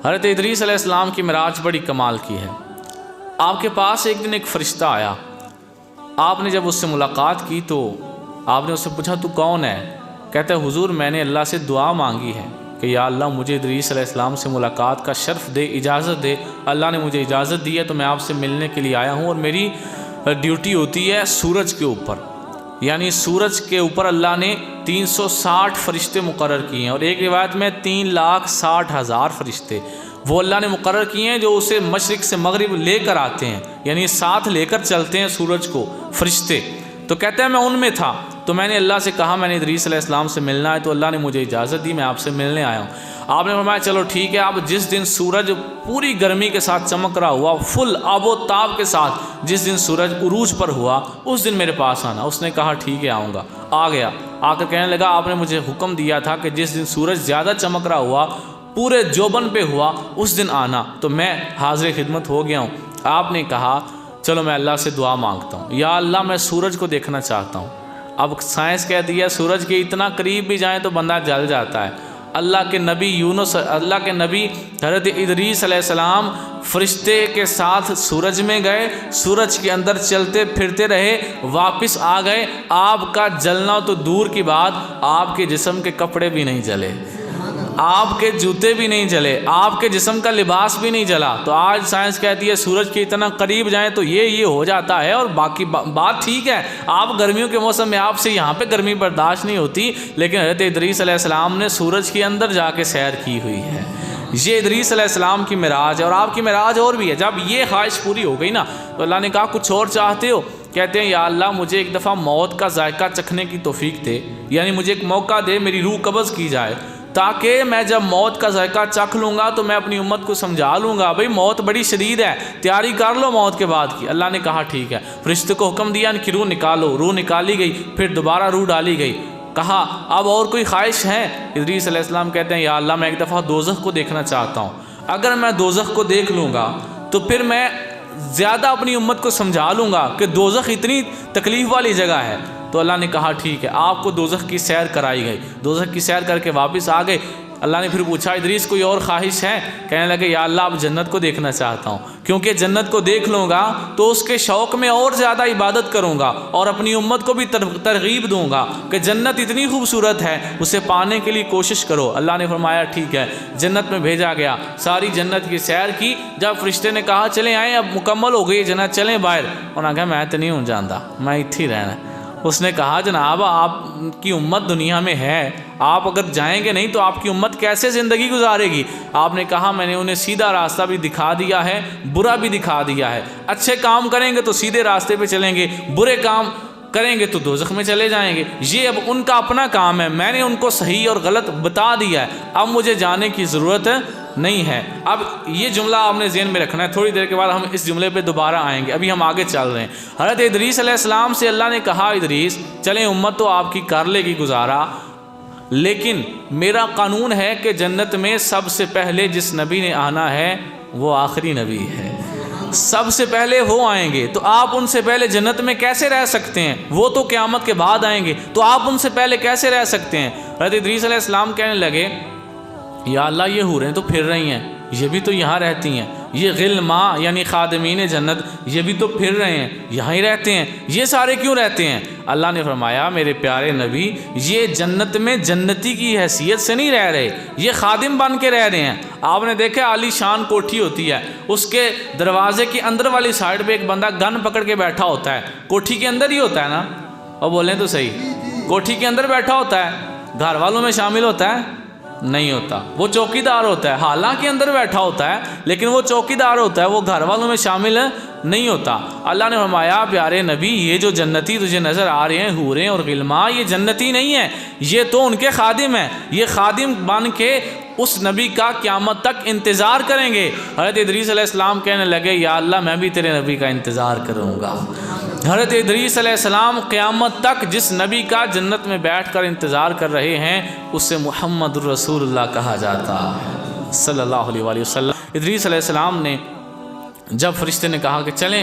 حضرت ادریس علیہ السلام کی معراج بڑی کمال کی ہے۔ آپ کے پاس ایک دن ایک فرشتہ آیا، آپ نے جب اس سے ملاقات کی تو آپ نے اس سے پوچھا تو کون ہے؟ کہتا ہے حضور میں نے اللہ سے دعا مانگی ہے کہ یا اللہ مجھے ادریس علیہ السلام سے ملاقات کا شرف دے، اجازت دے۔ اللہ نے مجھے اجازت دی ہے تو میں آپ سے ملنے کے لیے آیا ہوں، اور میری ڈیوٹی ہوتی ہے سورج کے اوپر، یعنی سورج کے اوپر اللہ نے 360 فرشتے مقرر کیے ہیں، اور ایک روایت میں 3,60,000 فرشتے وہ اللہ نے مقرر کیے ہیں جو اسے مشرق سے مغرب لے کر آتے ہیں، یعنی ساتھ لے کر چلتے ہیں سورج کو فرشتے۔ تو کہتے ہیں میں ان میں تھا، تو میں نے اللہ سے کہا میں نے ادریس علیہ السلام سے ملنا ہے، تو اللہ نے مجھے اجازت دی، میں آپ سے ملنے آیا ہوں۔ آپ نے فرمایا چلو ٹھیک ہے، آپ جس دن سورج پوری گرمی کے ساتھ چمک رہا ہوا، فل آب و تاب کے ساتھ جس دن سورج عروج پر ہوا اس دن میرے پاس آنا۔ اس نے کہا ٹھیک ہے آؤں گا۔ آ گیا، آ کر کہنے لگا آپ نے مجھے حکم دیا تھا کہ جس دن سورج زیادہ چمک رہا ہوا، پورے جوبن پہ ہوا، اس دن آنا، تو میں حاضر خدمت ہو گیا ہوں۔ آپ نے کہا چلو میں اللہ سے دعا مانگتا ہوں، یا اللہ میں سورج کو دیکھنا چاہتا ہوں۔ اب سائنس کہتی ہے سورج کے اتنا قریب بھی جائیں تو بندہ جل جاتا ہے۔ اللہ کے نبی حضرت ادریس علیہ السلام فرشتے کے ساتھ سورج میں گئے، سورج کے اندر چلتے پھرتے رہے، واپس آ گئے۔ آپ کا جلنا تو دور کی بات، آپ کے جسم کے کپڑے بھی نہیں جلے، آپ کے جوتے بھی نہیں جلے، آپ کے جسم کا لباس بھی نہیں جلا۔ تو آج سائنس کہتی ہے سورج کے اتنا قریب جائیں تو یہ ہو جاتا ہے، اور باقی بات ٹھیک ہے، آپ گرمیوں کے موسم میں آپ سے یہاں پہ گرمی برداشت نہیں ہوتی، لیکن حضرت ادریس علیہ السلام نے سورج کے اندر جا کے سیر کی ہوئی ہے۔ یہ ادریس علیہ السلام کی معراج ہے، اور آپ کی معراج اور بھی ہے۔ جب یہ خواہش پوری ہو گئی نا تو اللہ نے کہا کچھ اور چاہتے ہو؟ کہتے ہیں یا اللہ مجھے ایک دفعہ موت کا ذائقہ چکھنے کی توفیق دے، یعنی مجھے ایک موقع دے، میری روح قبض کی جائے، تاکہ میں جب موت کا ذائقہ چکھ لوں گا تو میں اپنی امت کو سمجھا لوں گا بھئی موت بڑی شدید ہے، تیاری کر لو موت کے بعد کی۔ اللہ نے کہا ٹھیک ہے، فرشتے کو حکم دیا کہ روح نکالو، روح نکالی گئی، پھر دوبارہ روح ڈالی گئی۔ کہا اب اور کوئی خواہش ہے؟ ادریس علیہ السلام کہتے ہیں یا اللہ میں ایک دفعہ دوزخ کو دیکھنا چاہتا ہوں، اگر میں دوزخ کو دیکھ لوں گا تو پھر میں زیادہ اپنی امت کو سمجھا لوں گا کہ دوزخ اتنی تکلیف والی جگہ ہے۔ تو اللہ نے کہا ٹھیک ہے، آپ کو دوزخ کی سیر کرائی گئی، دوزخ کی سیر کر کے واپس آ گئے۔ اللہ نے پھر پوچھا ادریس کوئی اور خواہش ہے؟ کہنے لگے یا اللہ اب جنت کو دیکھنا چاہتا ہوں، کیونکہ جنت کو دیکھ لوں گا تو اس کے شوق میں اور زیادہ عبادت کروں گا، اور اپنی امت کو بھی ترغیب دوں گا کہ جنت اتنی خوبصورت ہے، اسے پانے کے لیے کوشش کرو۔ اللہ نے فرمایا ٹھیک ہے، جنت میں بھیجا گیا، ساری جنت کی سیر کی۔ جب فرشتے نے کہا چلیں آئیں اب مکمل ہو گئی جنت، چلیں باہر، انہوں نے کہا میں تو نہیں ہوں جانتا، میں اتھی رہنا۔ اس نے کہا جناب آپ کی امت دنیا میں ہے، آپ اگر جائیں گے نہیں تو آپ کی امت کیسے زندگی گزارے گی؟ آپ نے کہا میں نے انہیں سیدھا راستہ بھی دکھا دیا ہے، برا بھی دکھا دیا ہے، اچھے کام کریں گے تو سیدھے راستے پہ چلیں گے، برے کام کریں گے تو دوزخ میں چلے جائیں گے۔ یہ اب ان کا اپنا کام ہے، میں نے ان کو صحیح اور غلط بتا دیا ہے، اب مجھے جانے کی ضرورت نہیں ہے۔ اب یہ جملہ آپ نے ذہن میں رکھنا ہے، تھوڑی دیر کے بعد ہم اس جملے پہ دوبارہ آئیں گے، ابھی ہم آگے چل رہے ہیں۔ حضرت ادریس علیہ السلام سے اللہ نے کہا ادریس چلیں امت تو آپ کی کر لے گی گزارا، لیکن میرا قانون ہے کہ جنت میں سب سے پہلے جس نبی نے آنا ہے وہ آخری نبی ہے، سب سے پہلے وہ آئیں گے، تو آپ ان سے پہلے جنت میں کیسے رہ سکتے ہیں؟ وہ تو قیامت کے بعد آئیں گے، تو آپ ان سے پہلے کیسے رہ سکتے ہیں؟ حضرت ادریس علیہ السلام کہنے لگے یا اللہ یہ حوریں تو پھر رہی ہیں، یہ بھی تو یہاں رہتی ہیں، یہ غلما یعنی خادمین جنت یہ بھی تو پھر رہے ہیں، یہاں ہی رہتے ہیں، یہ سارے کیوں رہتے ہیں؟ اللہ نے فرمایا میرے پیارے نبی یہ جنت میں جنتی کی حیثیت سے نہیں رہ رہے، یہ خادم بن کے رہ رہے ہیں۔ آپ نے دیکھا عالی شان کوٹھی ہوتی ہے، اس کے دروازے کی اندر والی سائڈ پہ ایک بندہ گن پکڑ کے بیٹھا ہوتا ہے، کوٹھی کے اندر ہی ہوتا ہے نا، اور بولیں تو صحیح، کوٹھی کے اندر بیٹھا ہوتا ہے، گھر والوں میں شامل ہوتا ہے نہیں ہوتا، وہ چوکی دار ہوتا ہے، حالانکہ اندر بیٹھا ہوتا ہے لیکن وہ چوکی دار ہوتا ہے، وہ گھر والوں میں شامل نہیں ہوتا۔ اللہ نے فرمایا پیارے نبی یہ جو جنتی تجھے نظر آ رہے ہیں حوریں اور غلما، یہ جنتی نہیں ہیں، یہ تو ان کے خادم ہیں، یہ خادم بن کے اس نبی کا قیامت تک انتظار کریں گے۔ حضرت ادریس علیہ السلام کہنے لگے یا اللہ میں بھی تیرے نبی کا انتظار کروں گا۔ حضرت ادریس علیہ السلام قیامت تک جس نبی کا جنت میں بیٹھ کر انتظار کر رہے ہیں اسے محمد الرسول اللہ کہا جاتا ہے صلی اللہ علیہ وآلہ وسلم۔ ادریس علیہ السلام نے جب فرشتے نے کہا کہ چلیں